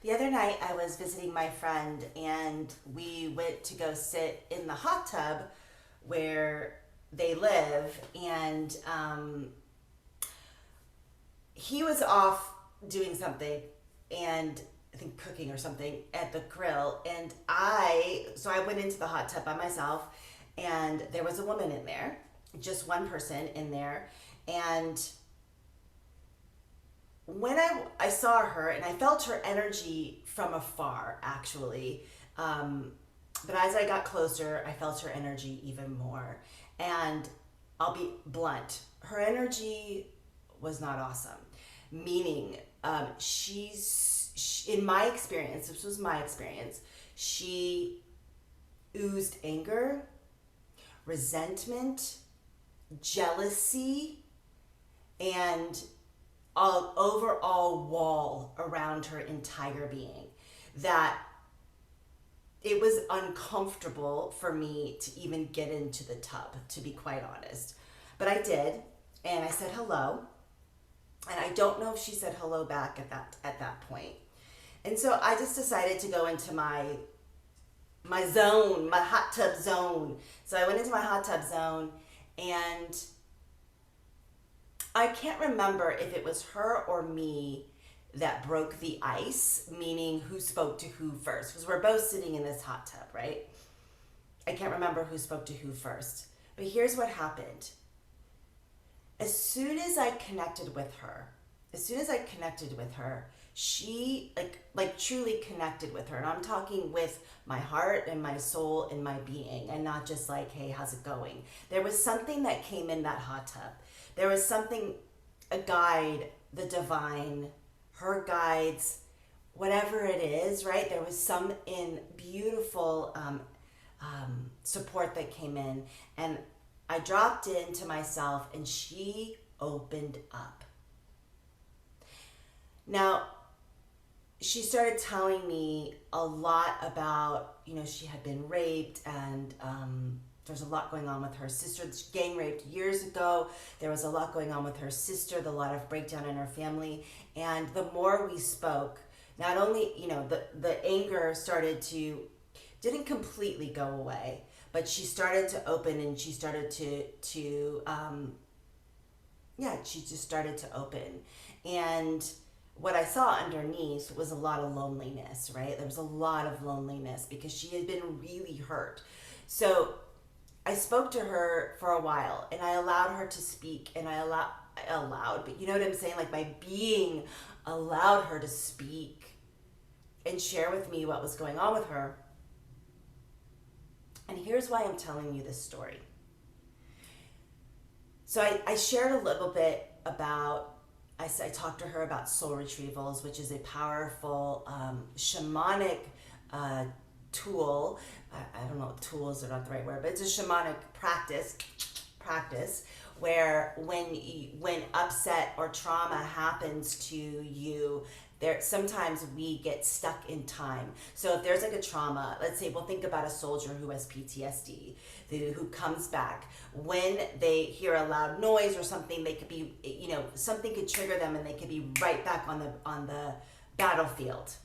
The other night I was visiting my friend and we went to go sit in the hot tub where they live, and he was off doing something, and I think cooking or something at the grill, and I went into the hot tub by myself, and there was a woman in there, just one person in there, and when I saw her and I felt her energy from afar, actually. But as I got closer, I felt her energy even more. And I'll be blunt, her energy was not awesome. Meaning, in my experience, this was my experience, she oozed anger, resentment, jealousy, and an overall wall around her entire being that it was uncomfortable for me to even get into the tub, to be quite honest. But I did, and I said hello, and I don't know if she said hello back at that point. And so I just decided to go into my zone, my hot tub zone. So I went into my hot tub zone, and I can't remember if it was her or me that broke the ice, meaning who spoke to who first, because we're both sitting in this hot tub, right? I can't remember who spoke to who first. But here's what happened. As soon as I connected with her, she like truly connected with her. And I'm talking with my heart and my soul and my being, and not just like, hey, how's it going? There was something that came in that hot tub. There was something, a guide, the divine, her guides, whatever it is, right? There was some in beautiful support that came in, and I dropped into myself, and she opened up. Now, she started telling me a lot about, she had been raped, and there's a lot going on with her sister. She gang raped years ago. There was a lot going on with her sister, a lot of breakdown in her family. And the more we spoke, not only, the anger didn't completely go away, but she started to open, and she started she just started to open. And what I saw underneath was a lot of loneliness, right? There was a lot of loneliness because she had been really hurt. So I spoke to her for a while, and I allowed her to speak, and I allowed, but you know what I'm saying? Like, my being allowed her to speak and share with me what was going on with her. And here's why I'm telling you this story. So I shared a little bit about, I talked to her about soul retrievals, which is a powerful shamanic tool. I don't know if tools are not the right word, but it's a shamanic practice where when upset or trauma happens to you, sometimes we get stuck in time. So if there's like a trauma, let's say, we'll think about a soldier who has PTSD, who comes back. When they hear a loud noise or something, they could be, something could trigger them, and they could be right back on the battlefield.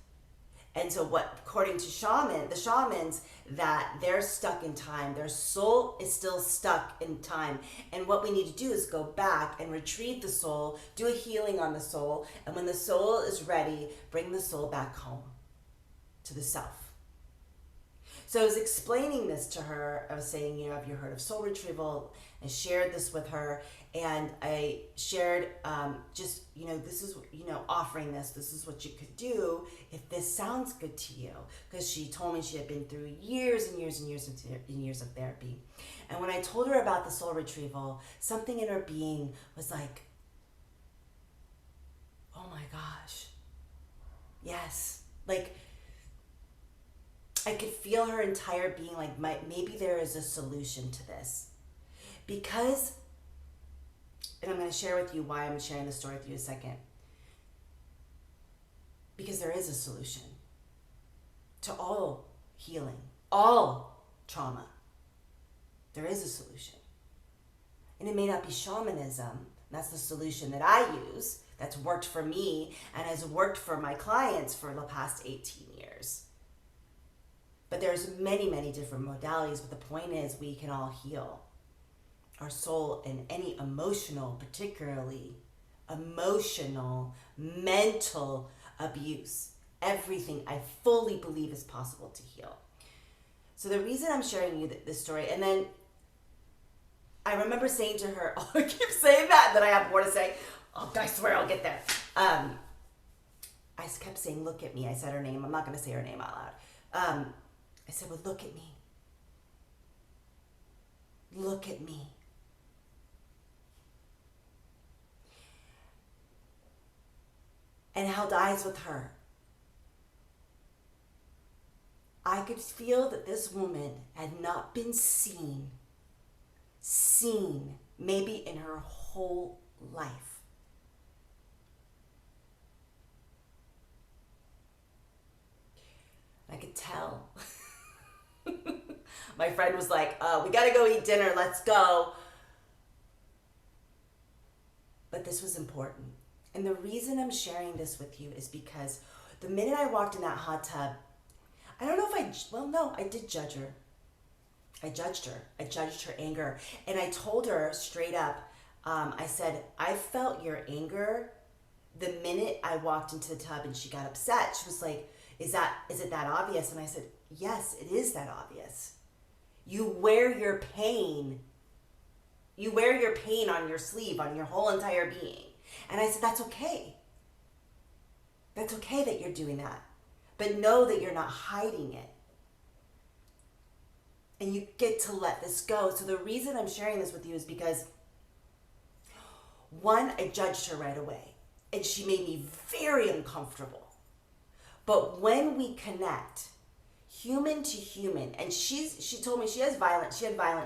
And so according to the shamans, that they're stuck in time. Their soul is still stuck in time. And what we need to do is go back and retrieve the soul, do a healing on the soul. And when the soul is ready, bring the soul back home to the self. So I was explaining this to her. I was saying, have you heard of soul retrieval? I shared this with her, and I shared this is, offering this. This is what you could do if this sounds good to you. Because she told me she had been through years and years and years and years of therapy. And when I told her about the soul retrieval, something in her being was like, oh my gosh, yes. Like, I could feel her entire being like, maybe there is a solution to this. Because, and I'm going to share with you why I'm sharing this story with you in a second. Because there is a solution to all healing, all trauma. There is a solution. And it may not be shamanism. That's the solution that I use. that's worked for me and has worked for my clients for the past 18 years. But there's many, many different modalities, but the point is we can all heal our soul and any emotional, particularly emotional, mental abuse. Everything I fully believe is possible to heal. So the reason I'm sharing you this story, and then I remember saying to her, oh, I keep saying that, and then I have more to say. Oh, I swear I'll get there. I kept saying, look at me. I said her name. I'm not going to say her name out loud. I said, well, look at me. Look at me. And held eyes with her. I could feel that this woman had not been seen maybe in her whole life. I could tell. My friend was like, we gotta go eat dinner, let's go. But this was important. And the reason I'm sharing this with you is because the minute I walked in that hot tub, I don't know if I did judge her. I judged her. I judged her anger. And I told her straight up, I said, I felt your anger the minute I walked into the tub and she got upset. She was like, is it that obvious? And I said, yes, it is that obvious. You wear your pain. You wear your pain on your sleeve, on your whole entire being. And I said, that's okay. That's okay that you're doing that. But know that you're not hiding it. And you get to let this go. So the reason I'm sharing this with you is because, one, I judged her right away. And she made me very uncomfortable. But when we connect, human to human, and she told me she had violent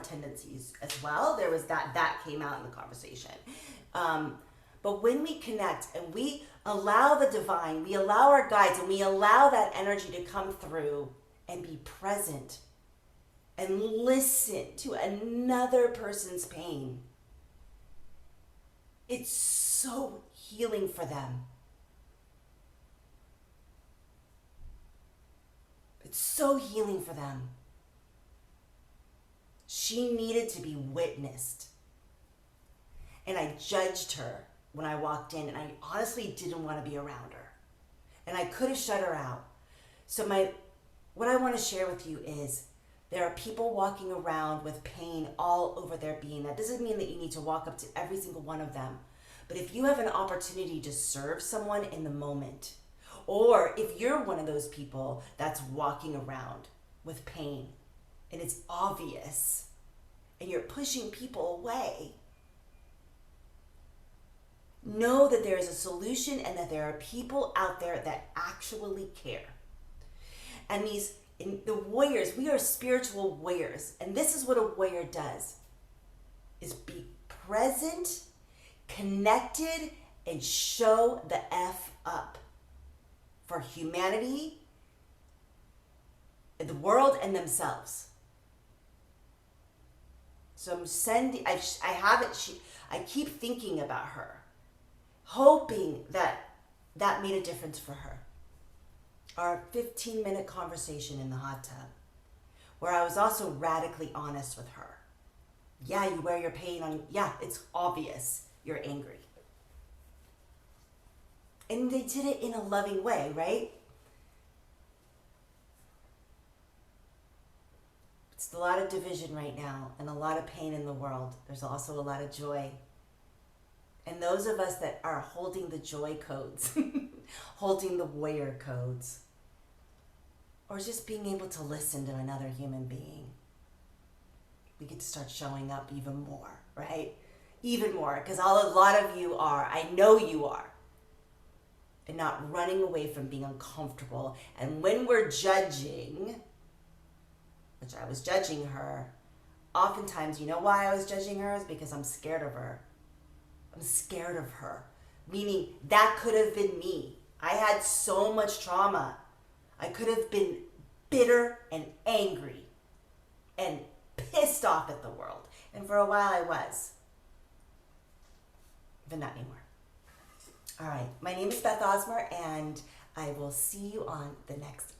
tendencies as well. There was that came out in the conversation. But when we connect and we allow the divine, we allow our guides, and we allow that energy to come through and be present and listen to another person's pain, it's so healing for them. It's so healing for them. She needed to be witnessed. And I judged her when I walked in, and I honestly didn't want to be around her. And I could have shut her out. So what I want to share with you is there are people walking around with pain all over their being. That doesn't mean that you need to walk up to every single one of them. But if you have an opportunity to serve someone in the moment, or if you're one of those people that's walking around with pain and it's obvious and you're pushing people away, know that there is a solution and that there are people out there that actually care. And the warriors, we are spiritual warriors. And this is what a warrior does, is be present, connected, and show the F up for humanity, the world, and themselves. So I'm sending, I have it, I keep thinking about her, hoping that made a difference for her. Our 15-minute conversation in the hot tub, where I was also radically honest with her. Yeah, you wear your pain on, yeah, it's obvious you're angry. And they did it in a loving way, right? It's a lot of division right now and a lot of pain in the world. There's also a lot of joy. And those of us that are holding the joy codes, holding the warrior codes, or just being able to listen to another human being, we get to start showing up even more, right? Even more, because a lot of you are, I know you are, and not running away from being uncomfortable. And when we're judging, which I was judging her, oftentimes, you know why I was judging her? Is because I'm scared of her. I'm scared of her. Meaning, that could have been me. I had so much trauma. I could have been bitter and angry and pissed off at the world. And for a while I was. But not anymore. All right. My name is Beth Osmer, and I will see you on the next